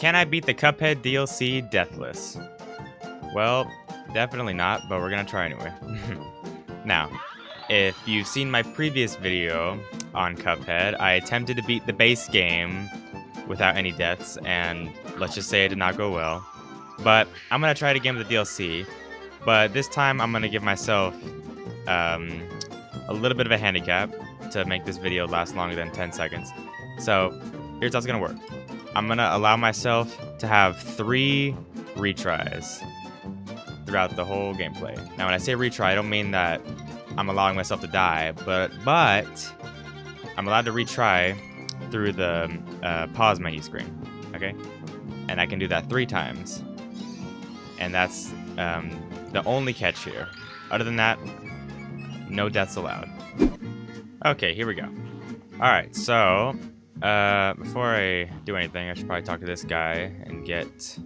Can I beat the Cuphead DLC Deathless? Well, definitely not, but we're gonna try anyway. Now, if you've seen my previous video on Cuphead, I attempted to beat the base game without any deaths, and let's just say it did not go well. But I'm gonna try it again with the DLC, but this time I'm gonna give myself a little bit of a handicap to make this video last longer than 10 seconds. So here's how it's gonna work. I'm gonna allow myself to have 3 retries throughout the whole gameplay. Now when I say retry, I don't mean that I'm allowing myself to die, but I'm allowed to retry through the pause menu screen, okay? And I can do that 3 times. And that's the only catch here. Other than that, no deaths allowed. Okay, here we go. Alright, so before I do anything, I should probably talk to this guy and get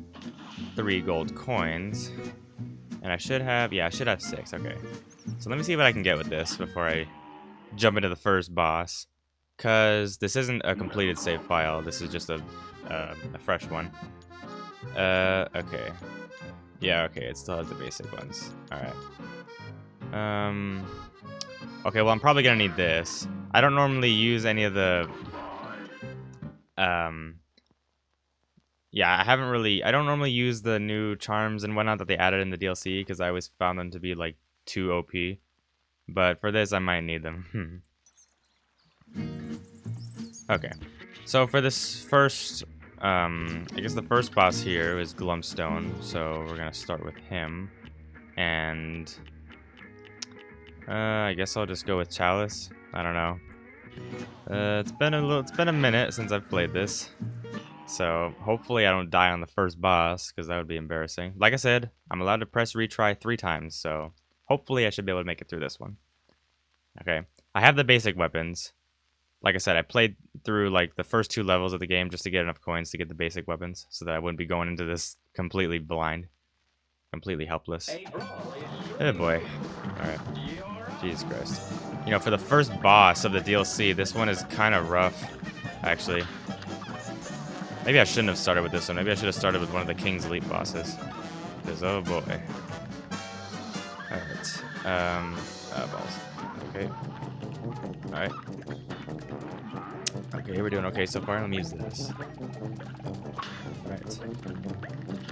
3 gold coins. And I should have 6, okay. So let me see what I can get with this before I jump into the first boss. Because this isn't a completed save file, this is just a fresh one. Okay. Yeah, okay, it still has the basic ones. Alright. Okay, well, I'm probably gonna need this. I don't normally use any of the... Yeah, I don't normally use the new charms and whatnot that they added in the DLC, because I always found them to be, like, too OP. But for this, I might need them. Okay. So for this first... I guess the first boss here is Glumstone, so we're gonna start with him. And... I guess I'll just go with Chalice. I don't know. It's been a minute since I've played this. So hopefully I don't die on the first boss, because that would be embarrassing. Like I said, I'm allowed to press retry 3 times, so hopefully I should be able to make it through this one. Okay. I have the basic weapons. Like I said, I played through like the first 2 levels of the game just to get enough coins to get the basic weapons, so that I wouldn't be going into this completely blind. Completely helpless. Oh boy. Alright. Jesus Christ. You know, for the first boss of the DLC, this one is kind of rough, actually. Maybe I shouldn't have started with this one. Maybe I should have started with one of the King's Elite bosses. Because, oh boy. Alright. Balls. Okay. Alright. Okay, we're doing okay so far. Let me use this. Alright.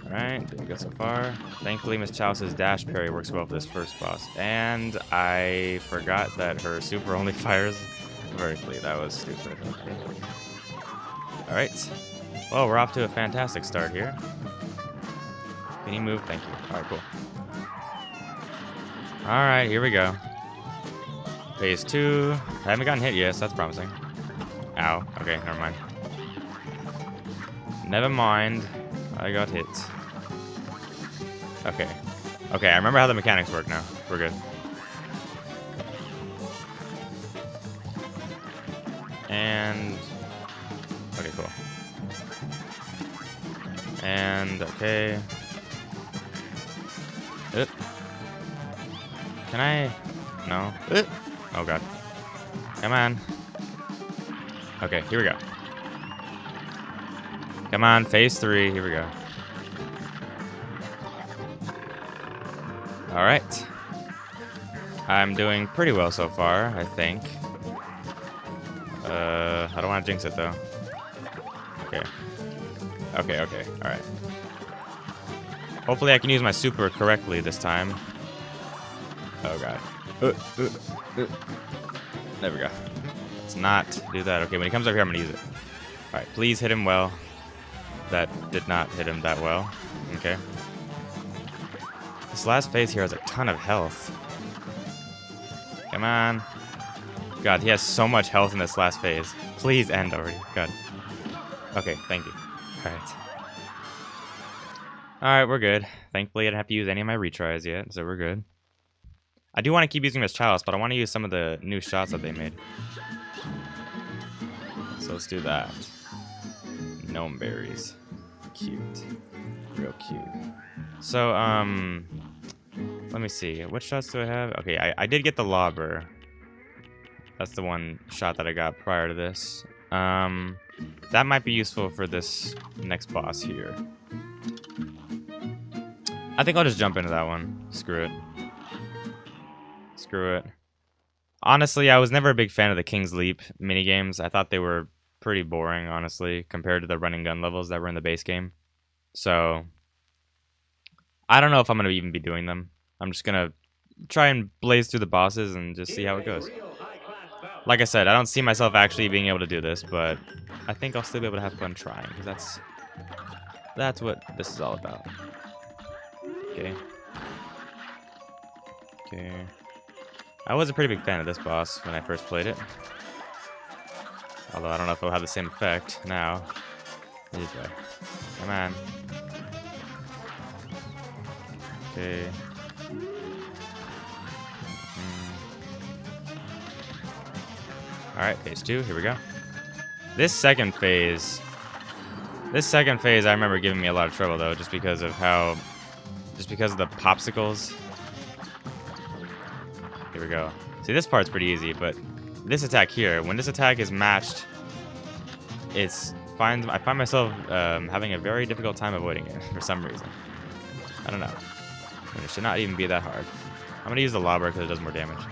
Alright, doing good so far. Thankfully, Miss Chalice's dash parry works well for this first boss. And I forgot that her super only fires vertically. That was stupid. Alright. Well, we're off to a fantastic start here. Can you move? Thank you. Alright, cool. Alright, here we go. Phase 2. I haven't gotten hit yet, so that's promising. Ow. Okay, never mind. Never mind. I got hit. Okay. Okay, I remember how the mechanics work now. We're good. And... okay, cool. And, okay. Can I... no. Oh, God. Come on. Okay, here we go. Come on, phase 3. Here we go. Alright. I'm doing pretty well so far, I think. I don't want to jinx it, though. Okay. Okay, okay. Alright. Hopefully I can use my super correctly this time. Oh, God. There we go. Let's not do that. Okay, when he comes over here, I'm going to use it. Alright, please hit him well. That did not hit him that well. Okay. This last phase here has a ton of health. Come on. God, he has so much health in this last phase. Please end already. God. Okay, thank you. Alright. Alright, we're good. Thankfully, I didn't have to use any of my retries yet, so we're good. I do want to keep using Miss Chalice, but I want to use some of the new shots that they made. So let's do that. Gnome berries. Cute. Real cute. So, let me see. What shots do I have? Okay, I did get the lobber. That's the one shot that I got prior to this. That might be useful for this next boss here. I think I'll just jump into that one. Screw it. Screw it. Honestly, I was never a big fan of the King's Leap minigames. I thought they were pretty boring, honestly, compared to the run and gun levels that were in the base game. So, I don't know if I'm going to even be doing them. I'm just going to try and blaze through the bosses and just see how it goes. Like I said, I don't see myself actually being able to do this, but I think I'll still be able to have fun trying, because that's what this is all about. Okay. Okay. I was a pretty big fan of this boss when I first played it. Although I don't know if it'll have the same effect now. Either. Come on. Okay. Alright, phase 2, here we go. This second phase I remember giving me a lot of trouble though, just because of the popsicles. Here we go. See, this part's pretty easy, but this attack here, when this attack is matched, I find myself having a very difficult time avoiding it for some reason. I don't know. And it should not even be that hard. I'm gonna use the lobber because it does more damage.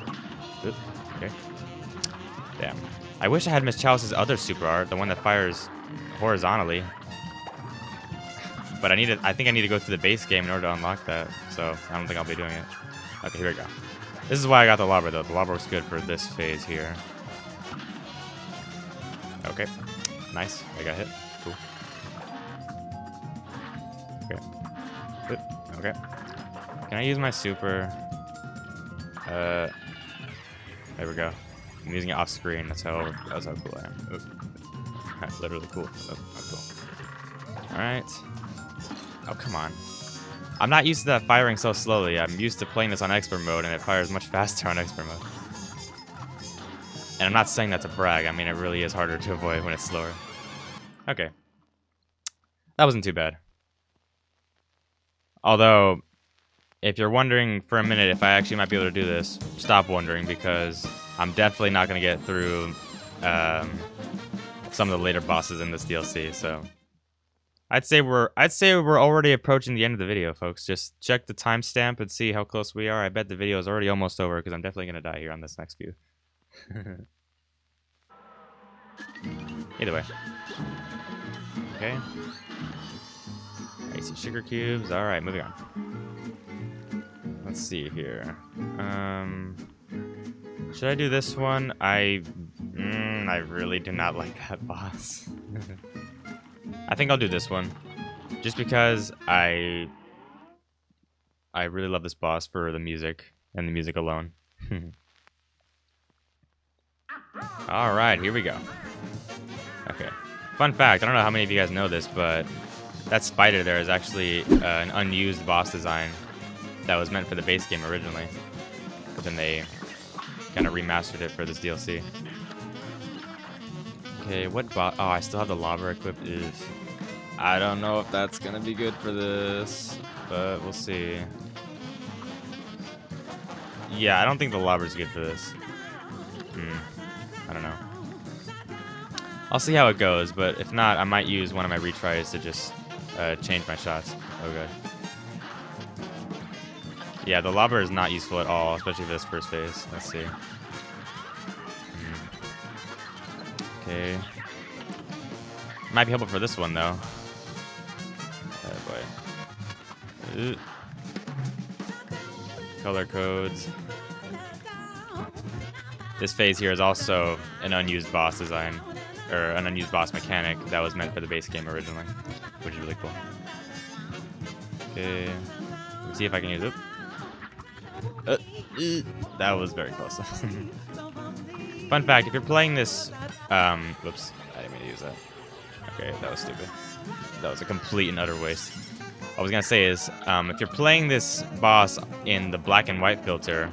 Oop, okay. Damn. I wish I had Miss Chalice's other super art, the one that fires horizontally. But I think I need to go through the base game in order to unlock that, so I don't think I'll be doing it. Okay, here we go. This is why I got the lobber though. The lobber works good for this phase here. Okay. Nice. I got hit. Cool. Okay. Good. Okay. Can I use my super? There we go. I'm using it off screen. That's how cool I am. Oop. Literally cool. Oh, cool. Alright. Oh, come on. I'm not used to that firing so slowly. I'm used to playing this on expert mode, and it fires much faster on expert mode. And I'm not saying that to brag. I mean, it really is harder to avoid when it's slower. Okay. That wasn't too bad. Although, if you're wondering for a minute if I actually might be able to do this, stop wondering, because I'm definitely not going to get through some of the later bosses in this DLC, so... I'd say we're already approaching the end of the video, folks. Just check the timestamp and see how close we are. I bet the video is already almost over, because I'm definitely going to die here on this next view. Either way. Okay. Icy sugar cubes. Alright, moving on. Let's see here. Should I do this one? I really do not like that boss. I think I'll do this one, just because I really love this boss for the music, and the music alone. Alright, here we go. Okay. Fun fact, I don't know how many of you guys know this, but that spider there is actually an unused boss design that was meant for the base game originally. But then they kind of remastered it for this DLC. Okay, what boss? Oh, I still have the lobber equipped. I don't know if that's gonna be good for this, but we'll see. Yeah, I don't think the lobber's good for this. I don't know. I'll see how it goes, but if not, I might use one of my retries to just change my shots. Oh god. Yeah, the lobber is not useful at all, especially for this first phase. Let's see. Okay. Might be helpful for this one, though. Oh boy. Ooh. Color codes. This phase here is also an unused boss design, or an unused boss mechanic that was meant for the base game originally, which is really cool. Okay. Let's see if I can use it. That was very close. Fun fact, if you're playing this... whoops, I didn't mean to use that. Okay, that was stupid. That was a complete and utter waste. What I was going to say is, if you're playing this boss in the black and white filter,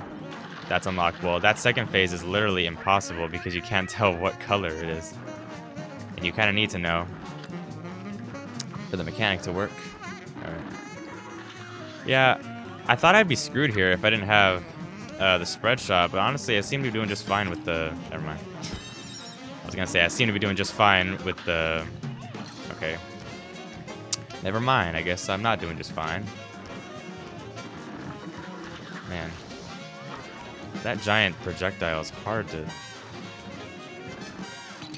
that's unlockable. That second phase is literally impossible because you can't tell what color it is. And you kind of need to know for the mechanic to work. Alright. Yeah, I thought I'd be screwed here if I didn't have the spread shot, but honestly, I seem to be doing just fine with the... Never mind. I was gonna say, I seem to be doing just fine with the... Okay. Never mind, I guess I'm not doing just fine. Man. That giant projectile is hard to...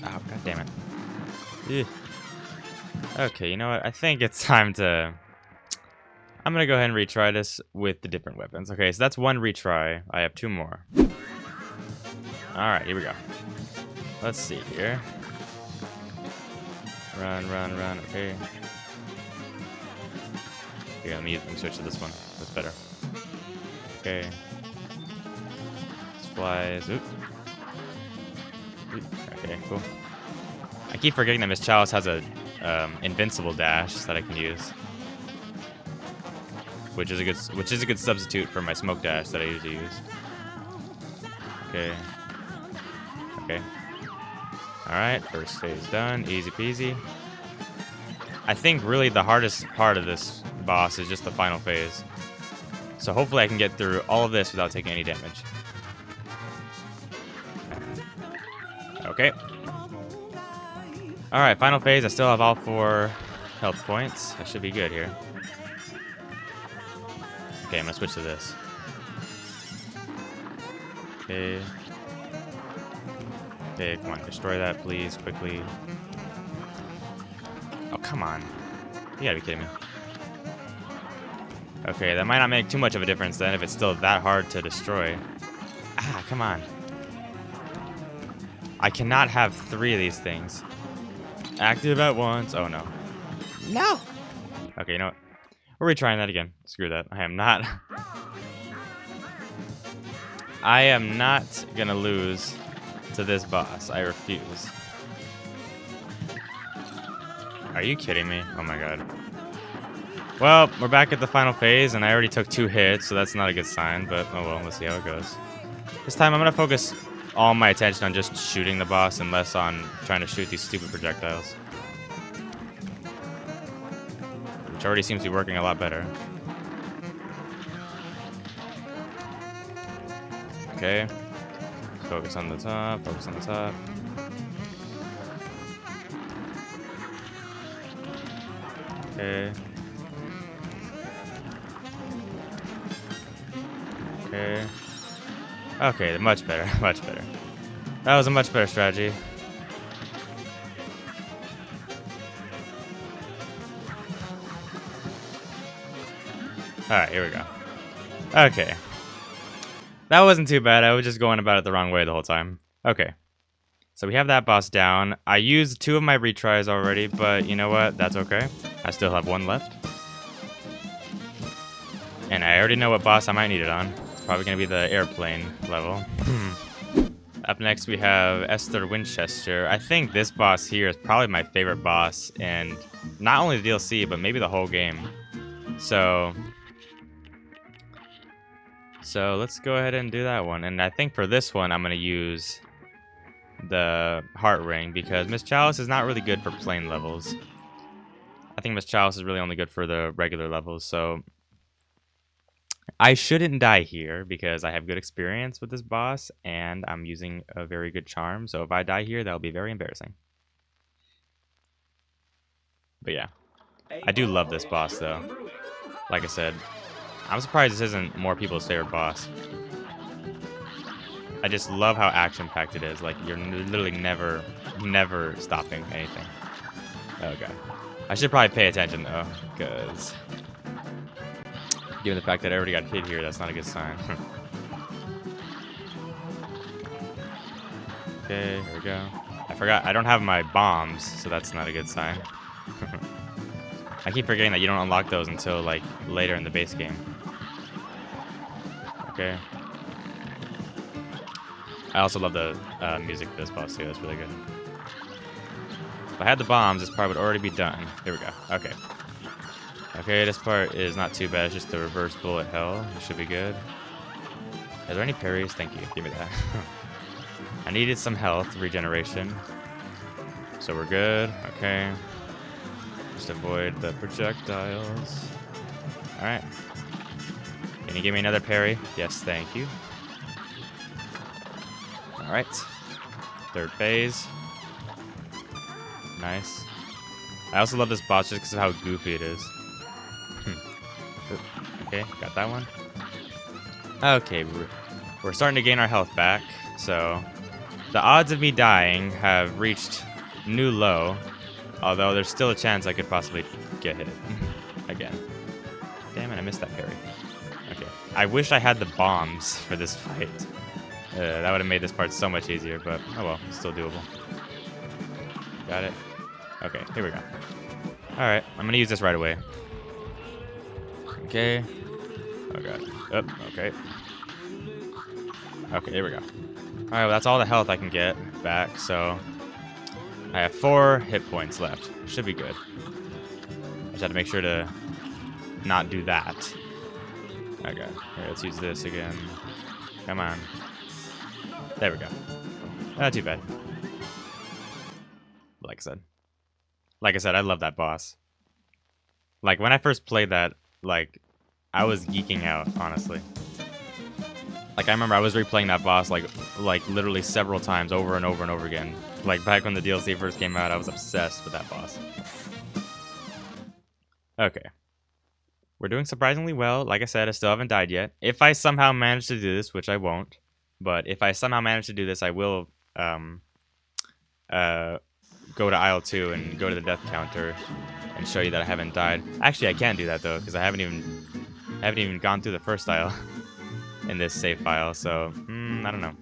Oh, god damn it. Ugh. Okay, you know what? I think it's time to... I'm gonna go ahead and retry this with the different weapons. Okay, so that's one retry. I have 2 more. Alright, here we go. Let's see here. Run, run, run. Okay. Here, let me switch to this one. That's better. Okay. This flies. Oop. Oop. Okay, cool. I keep forgetting that Miss Chalice has a invincible dash that I can use, which is a good substitute for my smoke dash that I usually use. Okay. Okay. Alright, first phase done. Easy peasy. I think really the hardest part of this boss is just the final phase. So hopefully I can get through all of this without taking any damage. Okay. Alright, final phase. I still have all 4 health points. I should be good here. Okay, I'm gonna switch to this. Okay. Okay, come on, destroy that, please, quickly. Oh, come on. You gotta be kidding me. Okay, that might not make too much of a difference then if it's still that hard to destroy. Ah, come on. I cannot have 3 of these things active at once. Oh, no. No! Okay, you know what? We're retrying that again. Screw that. I am not gonna lose to this boss. I refuse. Are you kidding me? Oh my god. Well, we're back at the final phase, and I already took 2 hits, so that's not a good sign, but oh well, let's see how it goes. This time I'm gonna focus all my attention on just shooting the boss and less on trying to shoot these stupid projectiles. Which already seems to be working a lot better. Okay. Focus on the top, focus on the top. Okay. Okay. Okay, much better, much better. That was a much better strategy. Alright, here we go. Okay. That wasn't too bad. I was just going about it the wrong way the whole time. Okay. So we have that boss down. I used 2 of my retries already, but you know what? That's okay. I still have 1 left. And I already know what boss I might need it on. It's probably going to be the airplane level. Up next we have Esther Winchester. I think this boss here is probably my favorite boss, and not only the DLC, but maybe the whole game. So let's go ahead and do that one. And I think for this one, I'm going to use the Heart Ring, because Miss Chalice is not really good for plane levels. I think Miss Chalice is really only good for the regular levels, so I shouldn't die here because I have good experience with this boss, and I'm using a very good charm, so if I die here, that'll be very embarrassing. But yeah, I do love this boss, though. Like I said, I'm surprised this isn't more people's favorite boss. I just love how action-packed it is. Like, you're literally never stopping anything. Oh, God. I should probably pay attention, though, because given the fact that I already got hit here, that's not a good sign. Okay, here we go. I forgot, I don't have my bombs, so that's not a good sign. I keep forgetting that you don't unlock those until, like, later in the base game. Okay. I also love the music for this boss, too. That's really good. If I had the bombs, this part would already be done. Here we go. Okay. Okay, this part is not too bad. It's just the reverse bullet hell. It should be good. Are there any parries? Thank you. Give me that. I needed some health regeneration. So we're good. Okay. Just avoid the projectiles. Alright. Can you give me another parry? Yes, thank you. Alright. 3rd phase. Nice. I also love this boss just because of how goofy it is. Okay, got that one. Okay, we're starting to gain our health back, so the odds of me dying have reached new low, although there's still a chance I could possibly get hit again. Damn it, I missed that parry. Okay, I wish I had the bombs for this fight. That would have made this part so much easier, but oh well, it's still doable. Got it. Okay, here we go. Alright, I'm gonna use this right away. Okay. Oh god. Oh, okay. Okay, here we go. Alright, well, that's all the health I can get back, so I have 4 hit points left. Should be good. I just have to make sure to not do that. Okay, here, let's use this again. Come on. There we go. Not too bad. Like I said, I love that boss. Like, when I first played that, like, I was geeking out, honestly. Like, I remember I was replaying that boss, like literally several times over and over and over again. Like, back when the DLC first came out, I was obsessed with that boss. Okay. We're doing surprisingly well. Like I said, I still haven't died yet. If I somehow manage to do this, which I won't, but if I somehow manage to do this, I will, go to aisle 2 and go to the death counter and show you that I haven't died. Actually, I can't do that though, because I haven't even gone through the first aisle in this save file, so I don't know.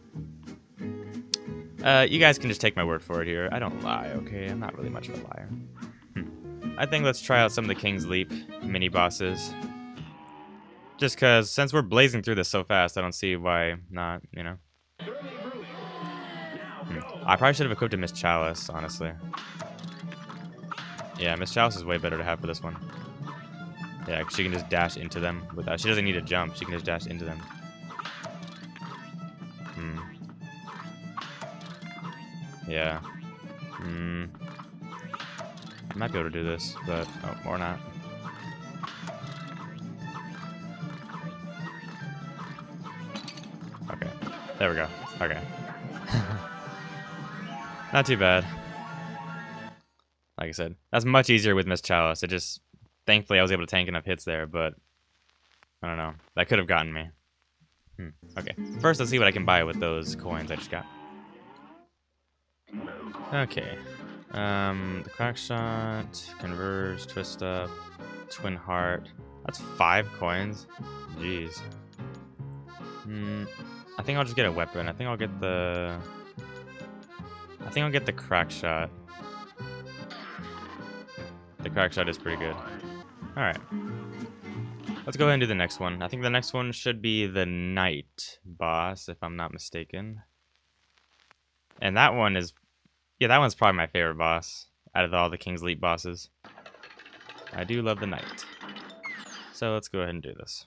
You guys can just take my word for it here. I don't lie, okay? I'm not really much of a liar. I think let's try out some of the King's Leap mini bosses. Just because, since we're blazing through this so fast, I don't see why not, you know? I probably should have equipped a Miss Chalice, honestly. Yeah, Miss Chalice is way better to have for this one. Yeah, because she can just dash into them without. She doesn't need to jump. She can just dash into them. Yeah. I might be able to do this, but oh, or not. Okay. There we go. Okay. Not too bad. Like I said, that's much easier with Miss Chalice. It just, thankfully I was able to tank enough hits there, but I don't know. That could have gotten me. Okay. First, let's see what I can buy with those coins I just got. Okay. The crack shot, converge, twist up, twin heart. That's 5 coins. Jeez. I think I'll just get a weapon. I think I'll get the crack shot. The crack shot is pretty good. Alright. Let's go ahead and do the next one. I think the next one should be the Knight boss, if I'm not mistaken. And that one is... yeah, that one's probably my favorite boss out of all the King's Leap bosses. I do love the Knight. So let's go ahead and do this.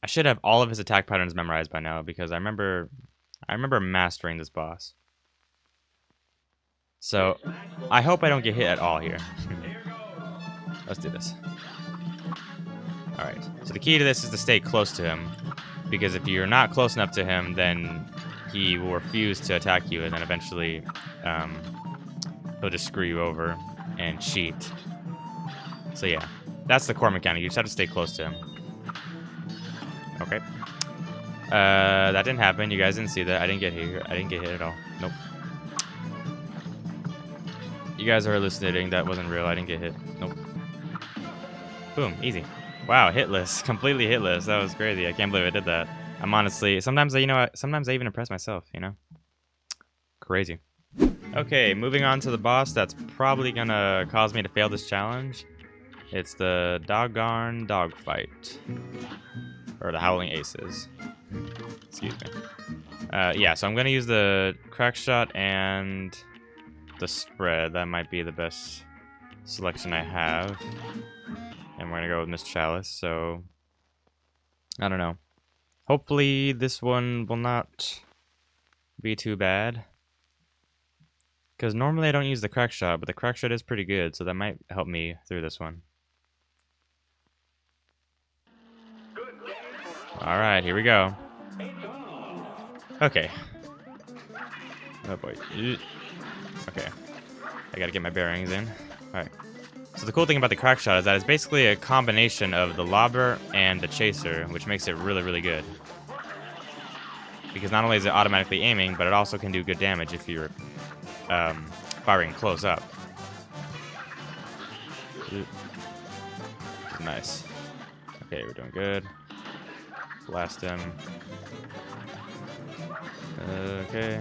I should have all of his attack patterns memorized by now because I remember mastering this boss. So, I hope I don't get hit at all here. Let's do this. Alright, so the key to this is to stay close to him. Because if you're not close enough to him, then he will refuse to attack you, and then eventually he'll just screw you over and cheat. So yeah, that's the core mechanic. You just have to stay close to him. Okay. That didn't happen. You guys didn't see that. I didn't get hit. I didn't get hit at all. Nope. You guys are hallucinating. That wasn't real. I didn't get hit. Nope. Boom. Easy. Wow. Hitless. Completely hitless. That was crazy. I can't believe I did that. I'm honestly... sometimes, you know, sometimes I even impress myself, you know? Crazy. Okay, moving on to the boss that's probably gonna cause me to fail this challenge. It's the doggone dogfight. Or the Howling Aces. Excuse me. Yeah, so I'm gonna use the crack shot and the spread. That might be the best selection I have. And we're gonna go with Miss Chalice, so... I don't know. Hopefully this one will not be too bad. Because normally I don't use the crack shot, but the crack shot is pretty good, so that might help me through this one. Alright, here we go. Okay. Oh boy. Okay. I gotta get my bearings in. Alright. So the cool thing about the crack shot is that it's basically a combination of the lobber and the chaser, which makes it really, really good. Because not only is it automatically aiming, but it also can do good damage if you're firing close up. Nice. Okay, we're doing good. Blast him. Okay.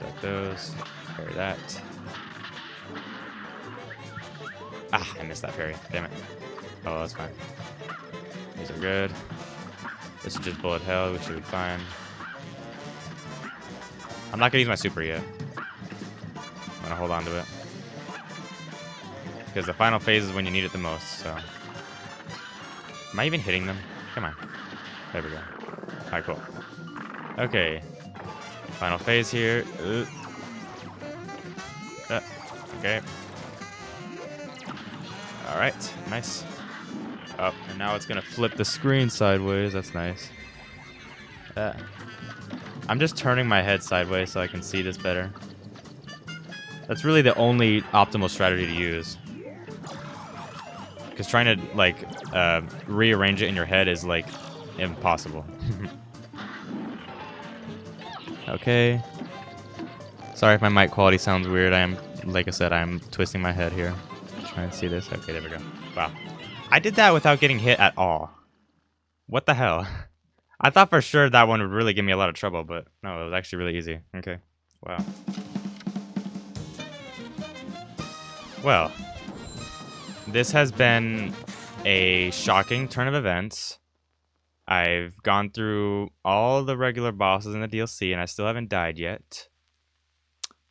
Duck those. Parry that. Ah, I missed that parry. Damn it. Oh, that's fine. These are good. This is just bullet hell, which should be fine. I'm not gonna use my super yet. I'm gonna hold on to it. Because the final phase is when you need it the most, so. Am I even hitting them? Come on. There we go. Alright, cool. Okay. Final phase here. Okay. Alright, nice. Oh, and now it's gonna flip the screen sideways. That's nice. I'm just turning my head sideways so I can see this better. That's really the only optimal strategy to use. Because trying to, like, rearrange it in your head is, like, impossible. Okay. Sorry if my mic quality sounds weird. Like I said, I'm twisting my head here. Trying to see this. Okay, there we go. Wow. I did that without getting hit at all. What the hell? I thought for sure that one would really give me a lot of trouble, but no, it was actually really easy. Okay. Wow. Well, this has been a shocking turn of events. I've gone through all the regular bosses in the DLC, and I still haven't died yet.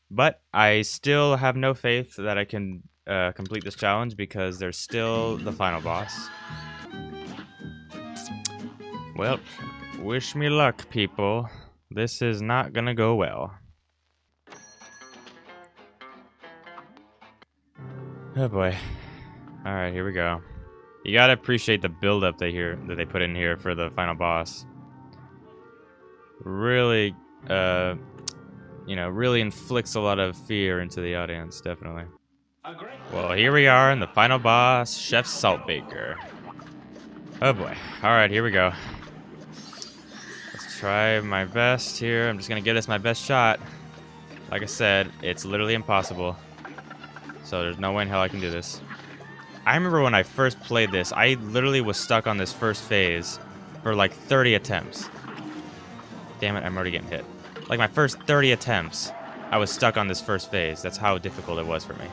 But I still have no faith that I can complete this challenge because there's still the final boss. Well, wish me luck, people. This is not gonna go well. Oh boy. Alright, here we go. You gotta appreciate the build-up that they put in here for the final boss. Really, you know, really inflicts a lot of fear into the audience, definitely. Well, here we are in the final boss, Chef Saltbaker. Oh boy. Alright, here we go. Let's try my best here. I'm just gonna give this my best shot. Like I said, it's literally impossible. So there's no way in hell I can do this. I remember when I first played this, I literally was stuck on this first phase for like 30 attempts. Damn it, I'm already getting hit. Like my first 30 attempts, I was stuck on this first phase. That's how difficult it was for me.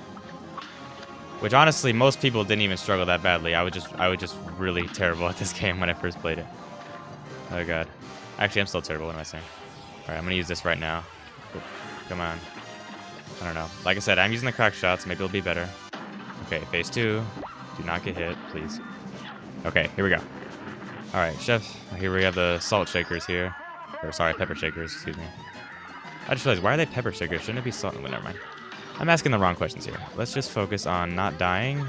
Which honestly, most people didn't even struggle that badly. I was just really terrible at this game when I first played it. Oh god. Actually, I'm still terrible. What am I saying? Alright, I'm gonna use this right now. Come on. I don't know. Like I said, I'm using the crack shots. Maybe it'll be better. Okay, phase 2. Do not get hit, please. Okay, here we go. Alright, Chef. Here we have the salt shakers here. Or, sorry, pepper shakers, excuse me. I just realized, why are they pepper shakers? Shouldn't it be salt? Well, never mind. I'm asking the wrong questions here. Let's just focus on not dying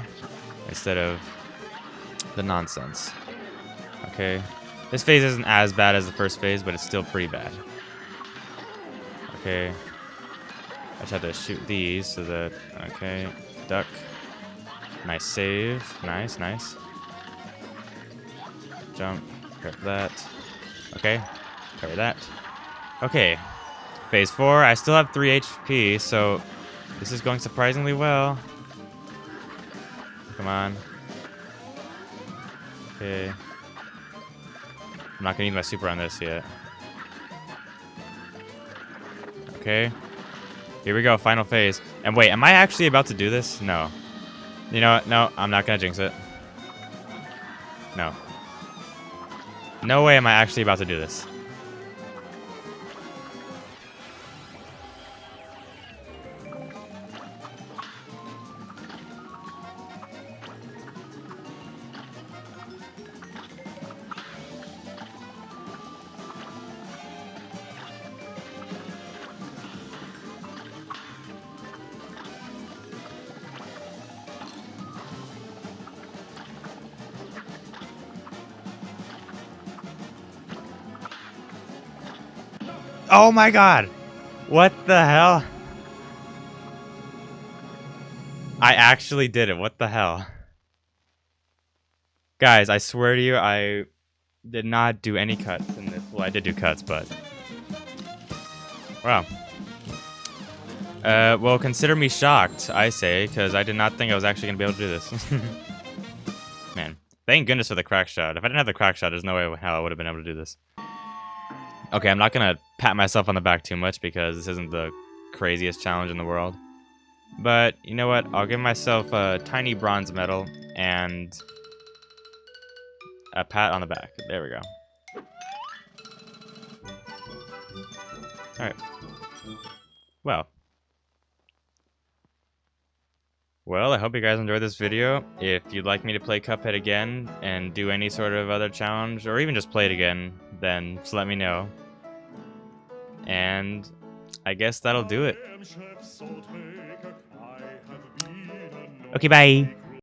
instead of the nonsense. Okay. This phase isn't as bad as the first phase, but it's still pretty bad. Okay. I just have to shoot these so that... Okay. Duck. Nice save. Nice, nice. Jump. Grab that. Okay. Cover that. Okay. Phase 4. I still have 3 HP, so this is going surprisingly well. Come on. Okay. I'm not gonna use my super on this yet. Okay. Here we go, final phase. And wait, am I actually about to do this? No. You know what? No, I'm not gonna jinx it. No. No way am I actually about to do this. Oh my god! What the hell? I actually did it. What the hell? Guys, I swear to you, I did not do any cuts in this. Well, I did do cuts, but... Wow. Well, consider me shocked, I say, because I did not think I was actually going to be able to do this. Man, thank goodness for the crack shot. If I didn't have the crack shot, there's no way how I would have been able to do this. Okay, I'm not going to pat myself on the back too much because this isn't the craziest challenge in the world. But, you know what? I'll give myself a tiny bronze medal and a pat on the back. There we go. Alright. Well, I hope you guys enjoyed this video. If you'd like me to play Cuphead again and do any sort of other challenge, or even just play it again, then just let me know. And I guess that'll do it. Okay, bye!